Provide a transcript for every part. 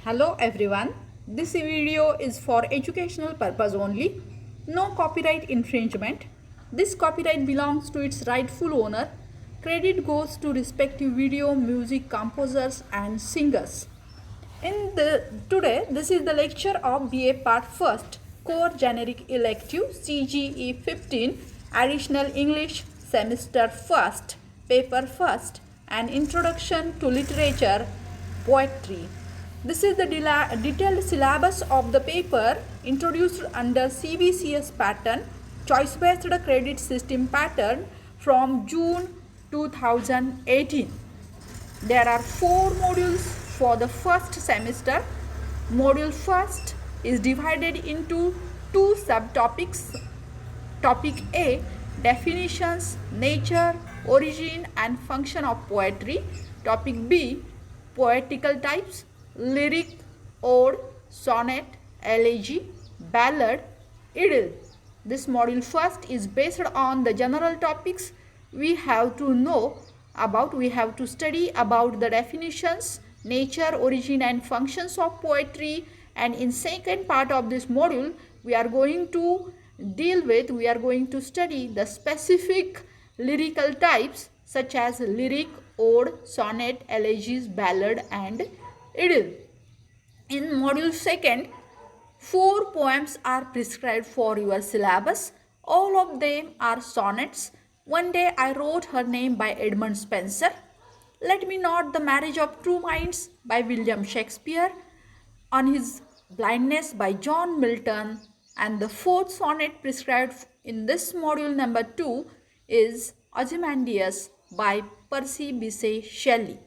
Hello everyone, this video is for educational purpose only. No copyright infringement. This copyright belongs to its rightful owner. Credit goes to respective video music composers and singers. Today this is the lecture of BA Part 1st Core Generic Elective CGE 15 Additional English Semester 1st Paper 1st and Introduction to Literature Poetry. This is the detailed syllabus of the paper introduced under CBCS pattern, choice-based credit system pattern from June 2018. There are 4 modules for the first semester. Module first is divided into 2 subtopics. Topic A, definitions, nature, origin and function of poetry. Topic B, poetical types, lyric, ode, sonnet, elegy, ballad, idyll. This module first is based on the general topics we have to study about the definitions, nature, origin and functions of poetry, and in second part of this module we are going to study the specific lyrical types such as lyric, ode, sonnet, elegies, ballad and idyll. In module second, 4 poems are prescribed for your syllabus. All of them are sonnets. One Day I Wrote Her Name by Edmund Spenser. Let Me Not The Marriage of Two Minds by William Shakespeare. On His Blindness by John Milton. And the 4th sonnet prescribed in this module number 2 is Ozymandias by Percy Bysshe Shelley.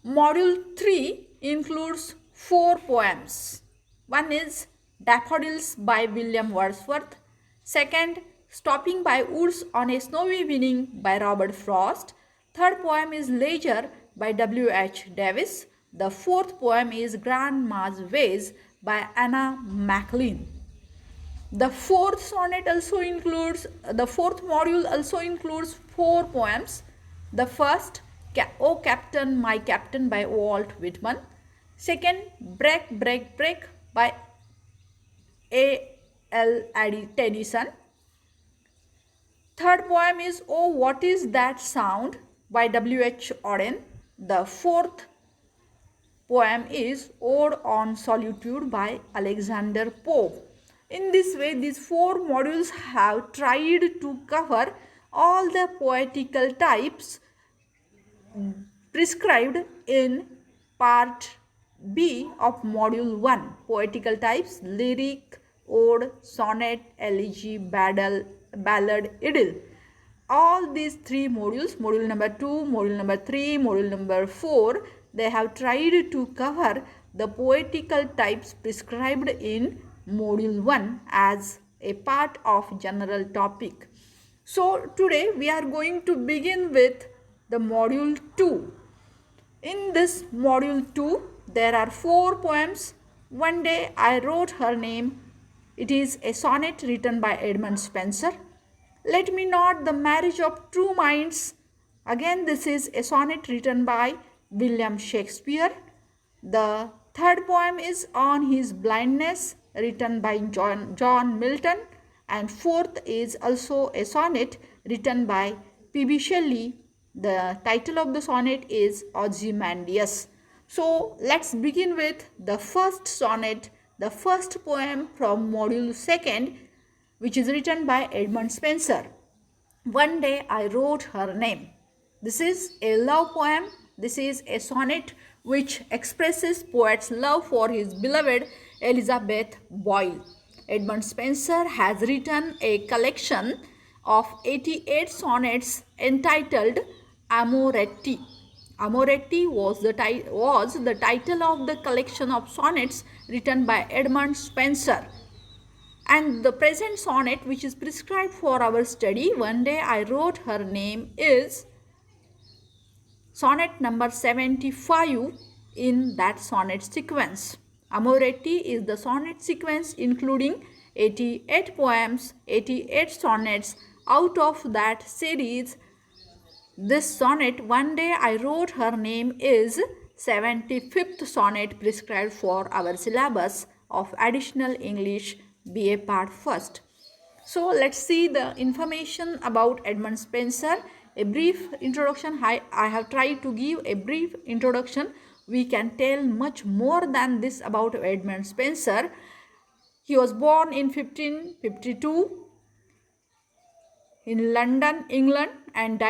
Module 3 includes 4 poems. One is Daffodils by William Wordsworth. Second, Stopping by Woods on a Snowy Evening by Robert Frost. Third poem is Leisure by W.H. Davis. The 4th poem is Grandma's Ways by Anna MacLean. The 4th module also includes 4 poems. The first, O Captain, My Captain by Walt Whitman. Second, Break, Break, Break by A.L. Tennyson. Third poem is Oh What Is That Sound by W.H. Auden. The 4th poem is Ode on Solitude by Alexander Pope. In this way, these 4 modules have tried to cover all the poetical types prescribed in part B of module 1. Poetical types, lyric, ode, sonnet, elegy, ballad, idyll. All these 3 modules, module number 2, module number 3, module number 4, they have tried to cover the poetical types prescribed in module 1 as a part of general topic. So today we are going to begin with the module 2. In this module 2, there are 4 poems. One Day I Wrote Her Name. It is a sonnet written by Edmund Spenser. Let Me Not The Marriage of Two Minds. Again, this is a sonnet written by William Shakespeare. The third poem is On His Blindness, written by John Milton. And 4th is also a sonnet written by P.B. Shelley. The title of the sonnet is Ozymandias. So let's begin with the first sonnet, the first poem from module 2, which is written by Edmund Spenser. One Day I Wrote Her Name. This is a love poem. This is a sonnet which expresses poet's love for his beloved Elizabeth Boyle. Edmund Spenser has written a collection of 88 sonnets entitled Amoretti. Amoretti was the title of the collection of sonnets written by Edmund Spenser. And the present sonnet which is prescribed for our study, One Day I Wrote Her Name, is sonnet number 75 in that sonnet sequence. Amoretti is the sonnet sequence including 88 poems, 88 sonnets. Out of that series, this sonnet, One Day I Wrote Her Name, is 75th sonnet prescribed for our syllabus of additional English BA part 1st. So let's see the information about Edmund Spencer. A brief introduction. I have tried to give a brief introduction. We can tell much more than this about Edmund Spencer. He was born in 1552 in London, England, and uh,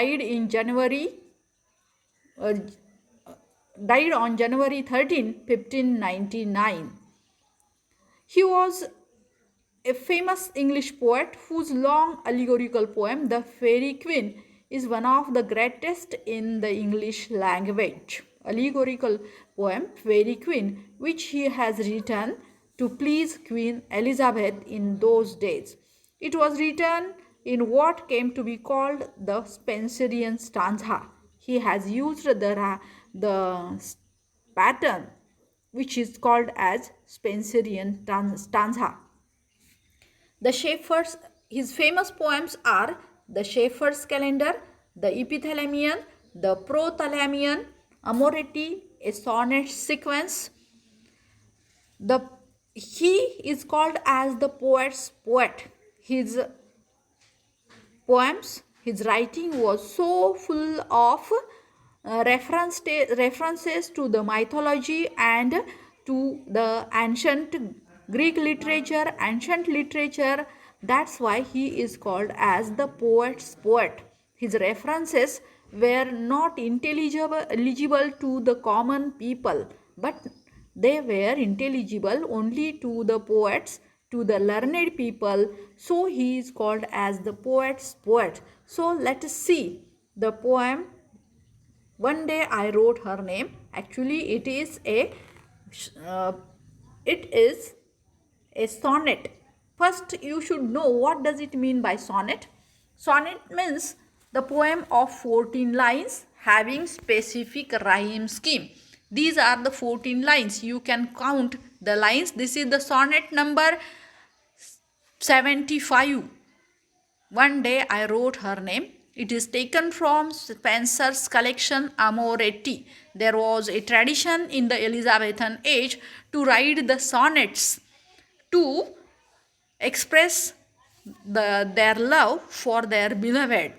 died on January 13, 1599. He was a famous English poet whose long allegorical poem, The Fairy Queen, is one of the greatest in the English language. Allegorical poem, Fairy Queen, which he has written to please Queen Elizabeth in those days. It was written in what came to be called the Spenserian stanza. He has used the pattern which is called as Spenserian stanza. The Schaeffer's, his famous poems are the Schaeffer's Calendar, the Epithalamion, the Prothalamion, Amoretti, a sonnet sequence. The he is called as the poet's poet. His poems, his writing was so full of references to the mythology and to the ancient Greek literature, ancient literature. That's why he is called as the poet's poet. His references were not intelligible to the common people, but they were intelligible only to the poets, to the learned people. So he is called as the poet's poet. So let us see the poem One Day I Wrote Her Name. Actually, uh, it is a sonnet. First, you should know what does it mean by sonnet. Sonnet means the poem of 14 lines having specific rhyme scheme. These are the 14 lines. You can count the lines. This is the sonnet number 75. One Day I Wrote Her Name. It is taken from Spencer's collection Amoretti. There was a tradition in the Elizabethan age to write the sonnets to express their love for their beloved.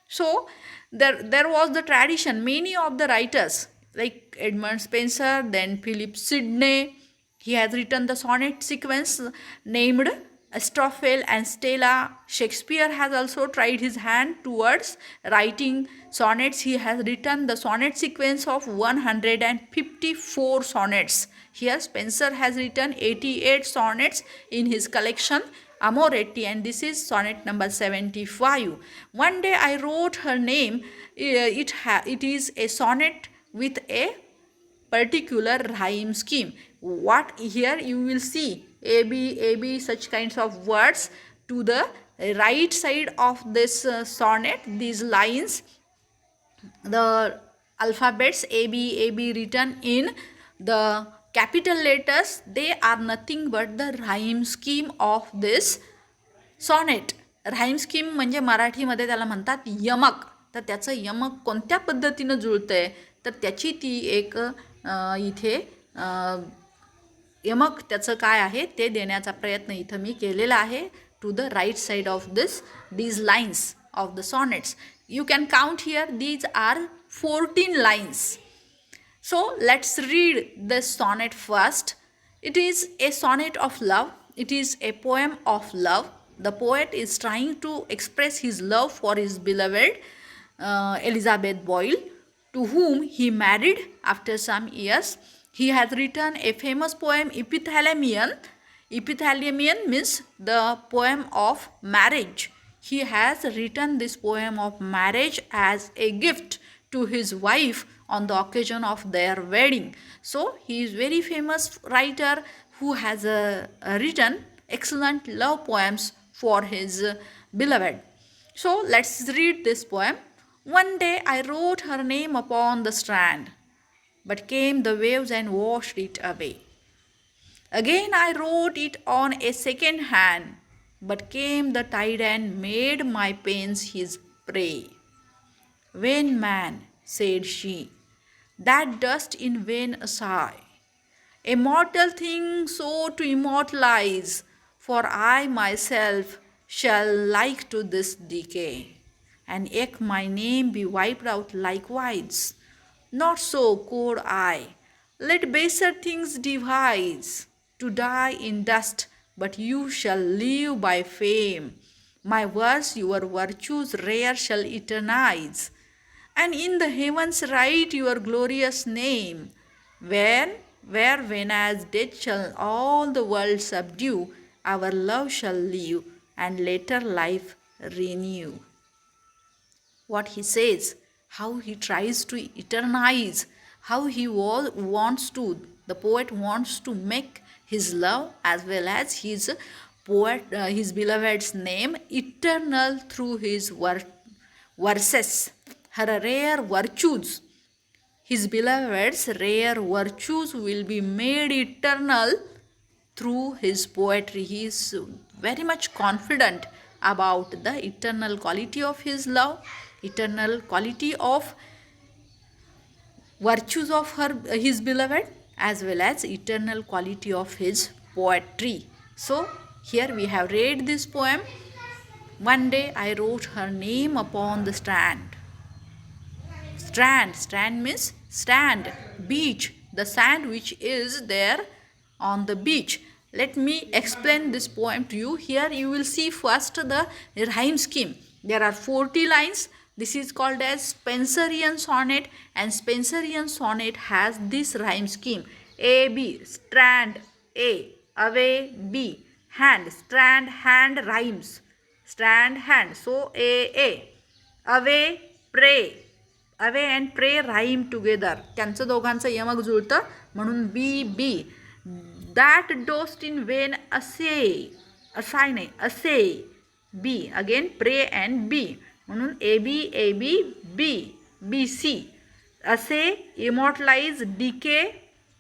So there was the tradition. Many of the writers like Edmund Spencer, then Philip Sidney, he has written the sonnet sequence named Astrophel and Stella. Shakespeare has also tried his hand towards writing sonnets. He has written the sonnet sequence of 154 sonnets. Here Spencer has written 88 sonnets in his collection Amoretti, and this is sonnet number 75. One Day I Wrote Her Name. It is a sonnet with a particular rhyme scheme. What here you will see A B such kinds of words to the right side of this sonnet. These lines, the alphabets A B written in the capital letters, they are nothing but the rhyme scheme of this sonnet. Rhyme scheme म्हणजे मराठीमध्ये त्याला म्हणतात यमक. तर त्याचं यमक कोणत्या पद्धतीनं जुळतं आहे तर त्याची ती एक इथे यमक त्याचं काय आहे ते देण्याचा प्रयत्न इथं मी केलेला आहे to the right side of these lines of the sonnets. You can count here. These are 14 lines. So let's read this sonnet first. It is a sonnet of love. It is a poem of love. The poet is trying to express his love for his beloved Elizabeth Boyle, to whom he married after some years. He has written a famous poem Epithalamion. Epithalamion means the poem of marriage. He has written this poem of marriage as a gift to his wife on the occasion of their wedding. So he is very famous writer who has written excellent love poems for his beloved. So let's read this poem. One day I wrote her name upon the strand, but came the waves and washed it away. Again I wrote it on a second hand, but came the tide and made my pains his prey. Vain man, said she, that dust in vain a sigh. A mortal thing so to immortalize, for I myself shall like to this decay, and eke my name be wiped out likewise. Not so, could I. Let baser things devise, to die in dust, but you shall live by fame. My verse your virtues rare shall eternize, and in the heavens write your glorious name. When as death shall all the world subdue, our love shall live, and later life renew. What he says, how he tries to eternize, how he wants to, the poet wants to make his love as well as his beloved's name eternal through his verses, her rare virtues. His beloved's rare virtues will be made eternal through his poetry. He is very much confident about the eternal quality of his love, eternal quality of virtues of his beloved, as well as eternal quality of his poetry. So here we have read this poem. One day I wrote her name upon the strand. Strand means stand, beach, the sand which is there on the beach. Let me explain this poem to you. Here you will see first the rhyme scheme. There are 40 lines. This is called as Spenserian sonnet, and Spenserian sonnet has this rhyme scheme. A, B, strand, A, away, B, hand, strand, hand rhymes. Strand, hand. So A, away, pray. Away and pray rhyme together, त्यांचं दोघांचं यमक जुळतं म्हणून B B. That dost in vain assay, assay नाही assay, B again pray and B म्हणून A B B B C. Assay immortalize decay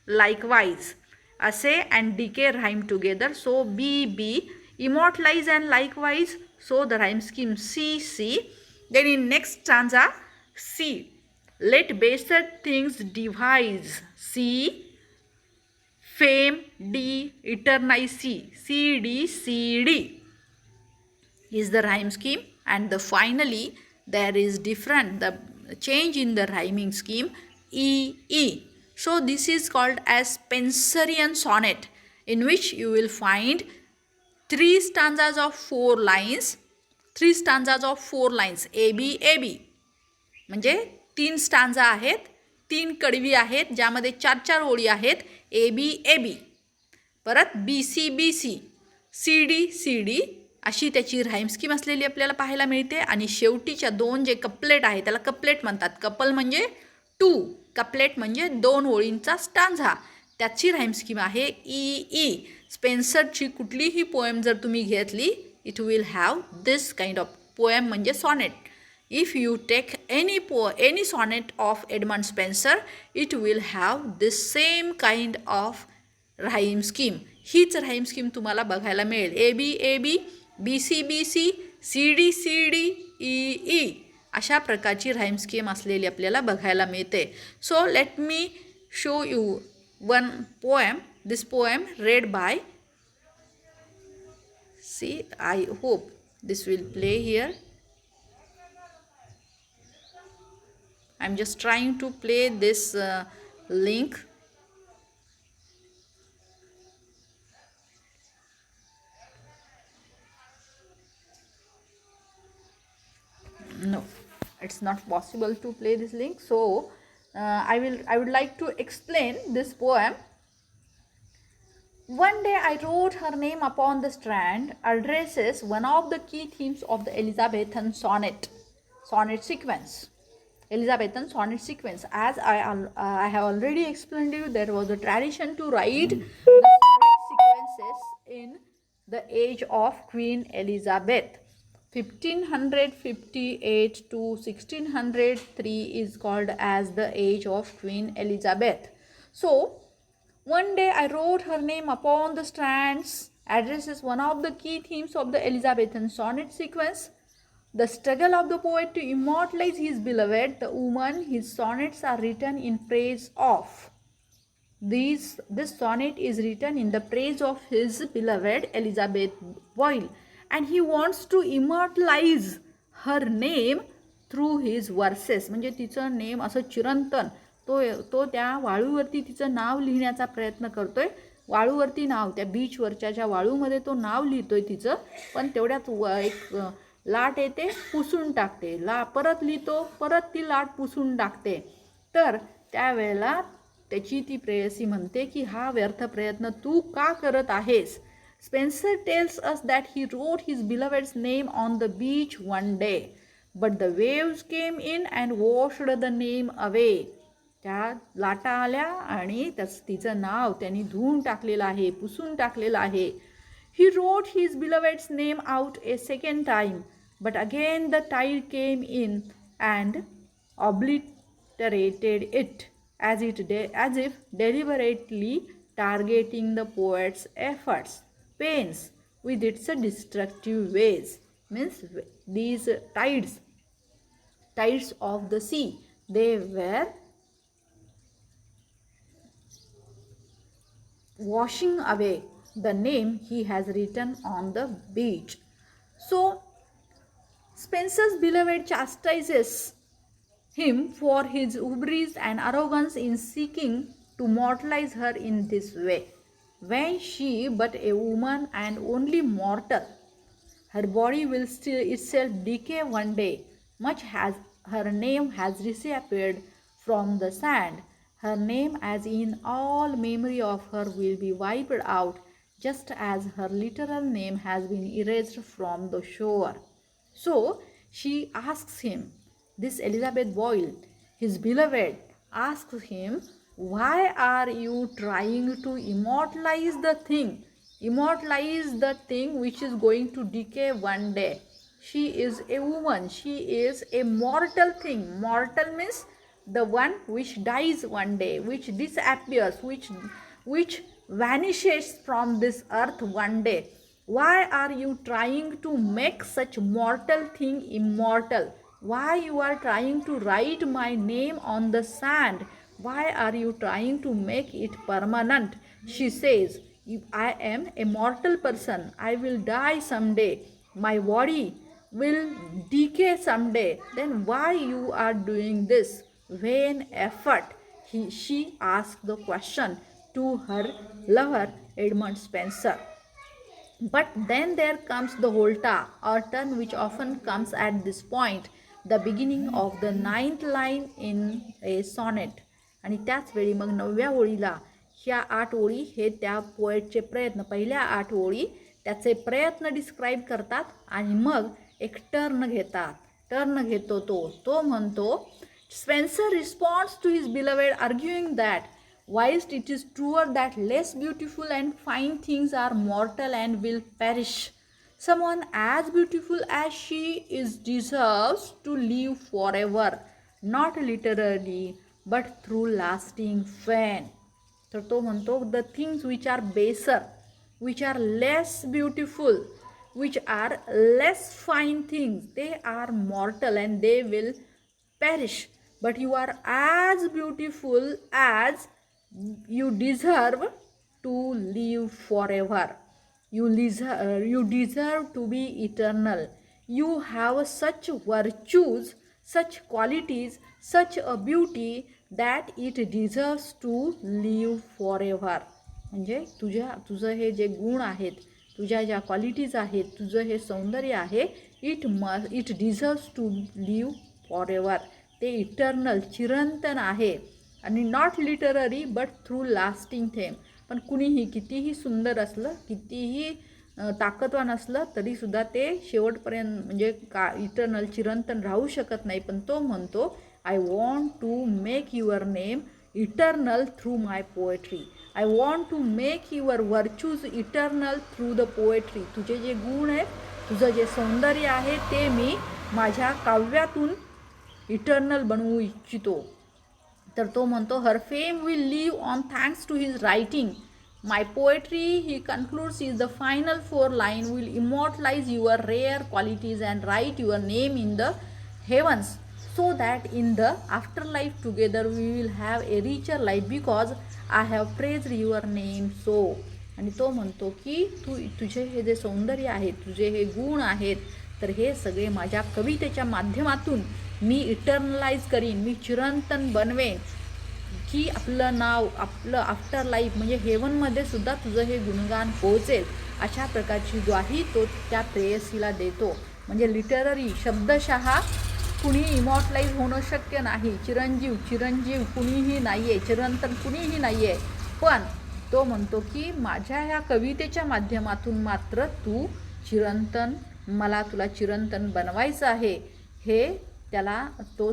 likewise, assay and decay rhyme together. So B B immortalize and likewise, so the rhyme scheme C C. Then in next stanza C, let baser things devise, C, fame, D, eternize, C D C D is the rhyme scheme. And the finally there is different, the change in the rhyming scheme, E E. So this is called as Spenserian sonnet, in which you will find 3 stanzas of 4 lines, 3 stanzas of 4 lines, A B. म्हणजे 3 stanza आहेत, 3 कडवी आहेत, ज्यामध्ये 4 ओळी आहेत. A B. परत B C, C D अशी त्याची राईम स्कीम असलेली आपल्याला पाहायला मिळते. आणि शेवटीच्या 2 जे कपलेट आहे त्याला कपलेट म्हणतात. कपल म्हणजे 2, कपलेट म्हणजे 2 ओळींचा स्टांझा, त्याची राईम स्कीम आहे ई. स्पेन्सरची कुठलीही पोएम जर तुम्ही घेतली, it will have this kind of poem म्हणजे sonnet. If you take any sonnet of Edmund Spencer, it will have this same kind of rhyme scheme. हीच rhyme scheme तुम्हाला बघायला मिळेल. A B, B C, C D, E अशा प्रकारची rhyme scheme असलेली आपल्याला बघायला मिळते. So let me show you one poem. This poem read by, see, I hope this will play here. I'm just trying to play this link. No, it's not possible to play this link. So I would like to explain this poem. One day I wrote her name upon the strand addresses one of the key themes of the Elizabethan sonnet sequence. Elizabethan sonnet sequence. As I have already explained to you, there was a tradition to write the sonnet sequences in the age of Queen Elizabeth. 1558 to 1603 is called as the age of Queen Elizabeth. So one day I wrote her name upon the strands addresses one of the key themes of the Elizabethan sonnet sequence. The struggle of the poet to immortalize his beloved, the woman, his sonnets are written in praise of. This sonnet is written in the praise of his beloved Elizabeth Boyle, and he wants to immortalize her name through his verses. म्हणजे तिचं name असं चिरंतन तो त्या वाळूवरती तिचं नाव लिहिण्याचा प्रयत्न करतोय. वाळूवरती नाव, त्या बीचवरच्या ज्या वाळूमध्ये तो नाव लिहितोय तिचं, पण तेवढ्यात एक लाट येते, पुसून टाकते. परत लिहितो, परत ती लाट पुसून टाकते. तर त्यावेळेला त्याची ती प्रेयसी म्हणते की हा व्यर्थ प्रयत्न तू का करत आहेस. Spencer tells us that he wrote his beloved's name on the beach one day, but the waves came in and washed the name away. त्या लाटा आल्या आणि तिचं नाव त्यांनी धुवून टाकलेलं आहे, पुसून टाकलेलं आहे. He wrote his beloved's name out a second time, but again the tide came in and obliterated it, as if deliberately targeting the poet's efforts, pains with its destructive ways. Means these tides of the sea, they were washing away the name he has written on the beach. So Spencer's beloved chastises him for his hubris and arrogance in seeking to mortalize her in this way, when she but a woman and only mortal. Her body will still itself decay one day, much as her name has disappeared from the sand. Her name, as in all memory of her, will be wiped out, just as her literal name has been erased from the shore. So she asks him, this Elizabeth Boyle, his beloved, asks him, why are you trying to immortalize the thing? Immortalize the thing which is going to decay one day. She is a woman. She is a mortal thing. Mortal means the one which dies one day, which disappears, which vanishes from this earth one day. Why are you trying to make such mortal thing immortal? Why you are trying to write my name on the sand? Why are you trying to make it permanent? She says, if I am a mortal person, I will die someday. My body will decay someday. Then why you are doing this vain effort? She asked the question to her lover Edmund Spenser. But then there comes the volta or turn, which often comes at this point, the beginning of the 9th line in a sonnet. आणि त्याच वेळी मग 9व्या ओळीला ह्या 8 ओळी हे त्या पोएटचे प्रयत्न, पहिल्या 8 ओळी त्याचे प्रयत्न डिस्क्राईब करतात आणि मग एक टर्न घेतो तो म्हणतो, Spenser responds to his beloved arguing that whilst it is truer that less beautiful and fine things are mortal and will perish, someone as beautiful as she is deserves to live forever, not literally but through lasting fame. तर तो म्हणतो, the things which are baser, which are less beautiful, which are less fine things, they are mortal and they will perish, but you are as beautiful as you deserve to live forever. You deserve to be eternal. You have such virtues, such qualities, such a beauty that it deserves to live forever. म्हणजे तुझं हे जे गुण आहेत, तुझ्या ज्या qualities आहेत, तुझं हे सौंदर्य आहे, it deserves to live for the eternal, चिरंतन आहे. आणि not literally but through lasting them. पण कुणीही कितीही सुंदर असलं, कितीही ताकदवान असलं तरीसुद्धा ते शेवटपर्यंत म्हणजे इटर्नल, चिरंतन राहू शकत नाही. पण तो म्हणतो, I want to make your name eternal through my poetry. I want to make your virtues eternal through the poetry. तुझे जे गुण आहेत, तुझं जे सौंदर्य आहे ते मी माझ्या काव्यातून इटर्नल बनवू इच्छितो. तर तो म्हणतो, her fame will live on thanks to his writing. My poetry, he concludes, is the final four line will immortalize your rare qualities and write your name in the heavens, so that in the afterlife together we will have a richer life because I have praised your name so. आणि तो म्हणतो की तुझे हे जे सौंदर्य आहे, तुझे हे गुण आहेत, तर हे सगळे माझ्या कवितेच्या माध्यमातून मी इटर्नलाइज करीन, मी चिरंतन बनवेन, की आपलं नाव, आपलं आफ्टर लाईफ म्हणजे हेवनमध्ये सुद्धा तुझं हे गुणगान पोहोचेल, अशा प्रकारची ग्वाही तो त्या प्रेयसीला देतो. म्हणजे लिटररी शब्दशः कुणी इमॉर्टलाइज होणं शक्य नाही, चिरंजीव कुणीही नाही आहे, चिरंतन कुणीही नाही आहे, पण तो म्हणतो की माझ्या ह्या कवितेच्या माध्यमातून मात्र तू चिरंतन, मला तुला चिरंतन बनवायचं आहे, हे त्याला तो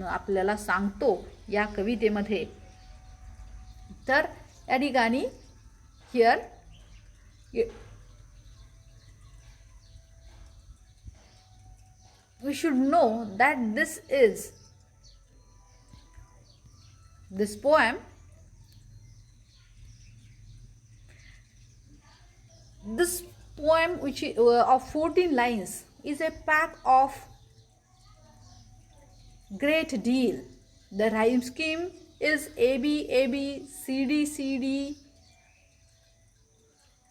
आपल्याला सांगतो या कवितेमध्ये. तर या ठिकाणी here we should know that this poem which of 14 lines is a pack of great deal. The rhyme scheme is AB AB CD CD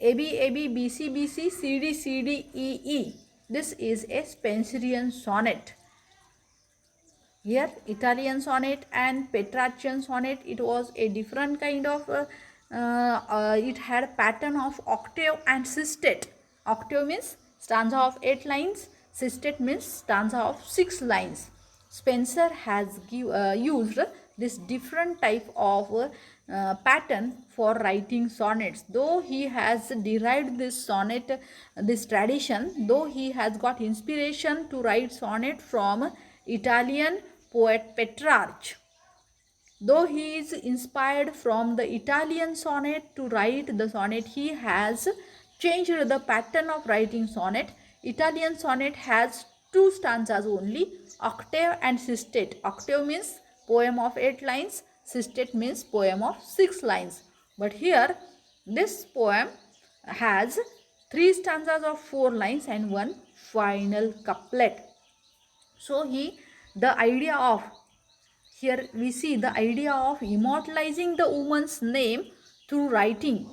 AB AB BC BC CD CD EE. This is a Spenserian sonnet. Here Italian sonnet and Petrarchian sonnet, it was a different kind of it had pattern of octave and sestet. Octave means stanza of 8 lines, sestet means stanza of 6 lines. Spenser has used this different type of pattern for writing sonnets. Though he has derived this sonnet, this tradition, though he has got inspiration to write sonnet from Italian poet Petrarch, though he is inspired from the Italian sonnet to write the sonnet, he has changed the pattern of writing sonnet. Italian sonnet has 2 stanzas only, octave and sestet. Octave means poem of 8 lines, sestet means poem of 6 lines. But here this poem has 3 stanzas of 4 lines and 1 final couplet. So the idea of, here we see the idea of immortalizing the woman's name through writing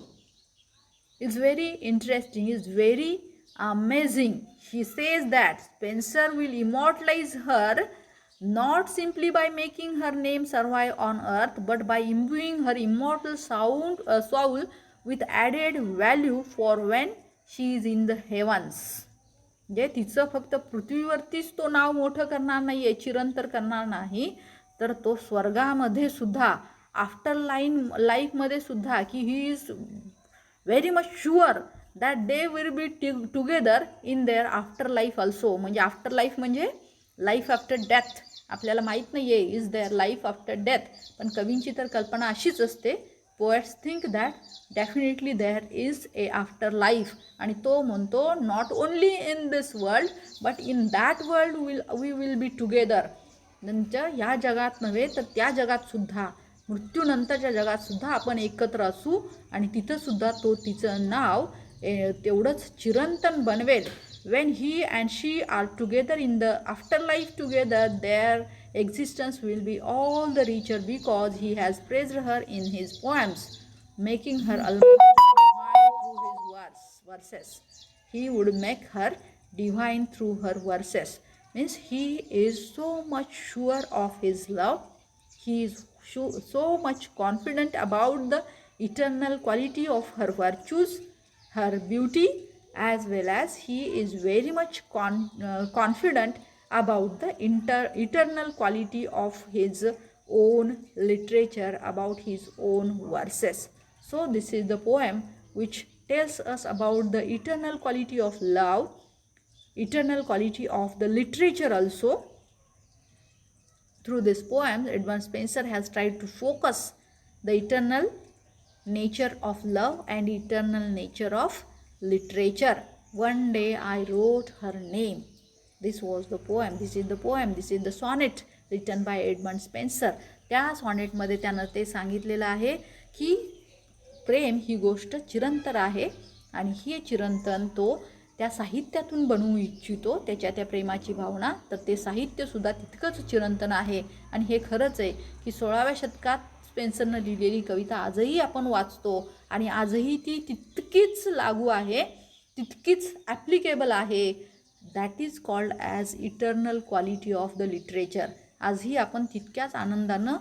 is very interesting, is very amazing. He says that Spenser will immortalize her not simply by making her name survive on earth, but by imbuing her immortal soul with added value for when she is in the heavens. म्हणजे तिचं फक्त पृथ्वीवरतीच तो नाव मोठं करणार नाही आहे, चिरंतर करणार नाही, तर तो स्वर्गामध्ये सुद्धा, आफ्टर लाईफमध्ये सुद्धा, की he is very much sure that they will be together in their afterlife also. म्हणजे आफ्टर लाईफ म्हणजे लाईफ आफ्टर डेथ. आपल्याला माहीत नाही आहे is there life after death, पण कवींची तर कल्पना अशीच असते. Poets think that definitely there is a afterlife. आणि तो म्हणतो not only in this world but in that world we will be together. नंतर ह्या जगात नव्हे तर त्या जगातसुद्धा, मृत्यूनंतरच्या जगातसुद्धा आपण एकत्र असू आणि तिथंसुद्धा तो तिचं नाव तेवढंच चिरंतन बनवेल. When he and she are together in the afterlife together, their existence will be all the richer because he has praised her in his poems, making her almost divine through his verses. He would make her divine through her verses. Means he is so much sure of his love. He is so much confident about the eternal quality of her virtues, her beauty, as well as he is very much confident about the eternal quality of his own literature, about his own verses. So this is the poem which tells us about the eternal quality of love, eternal quality of the literature also. Through this poem, Edmund Spenser has tried to focus the eternal nature of love and eternal nature of literature. One day I wrote her name. This was the poem. This is the poem. This is the sonnet written by Edmund Spenser. त्या सॉनेटमध्ये त्यानं ते सांगितलेलं आहे की प्रेम ही गोष्ट चिरंतन आहे आणि हे चिरंतन तो त्या साहित्यातून बनवू इच्छितो, त्याच्या त्या प्रेमाची भावना, तर ते साहित्यसुद्धा तितकंच चिरंतन आहे. आणि हे खरंच आहे की 16व्या शतकात स्पेन्सरनं लिहिलेली कविता आजही आपण वाचतो आणि आजही ती तितकीच लागू आहे, तितकीच ॲप्लिकेबल आहे. That is called as eternal quality of the literature. आजही आपण तितक्याच आनंदानं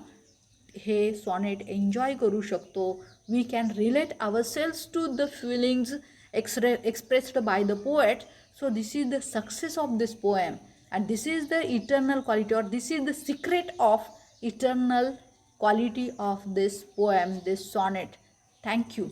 हे सॉनेट एन्जॉय करू शकतो. We can relate ourselves to the feelings expressed by the poet. So this is the success of this poem, and this is the eternal quality, or this is the secret of eternal quality of this poem, this sonnet. Thank you.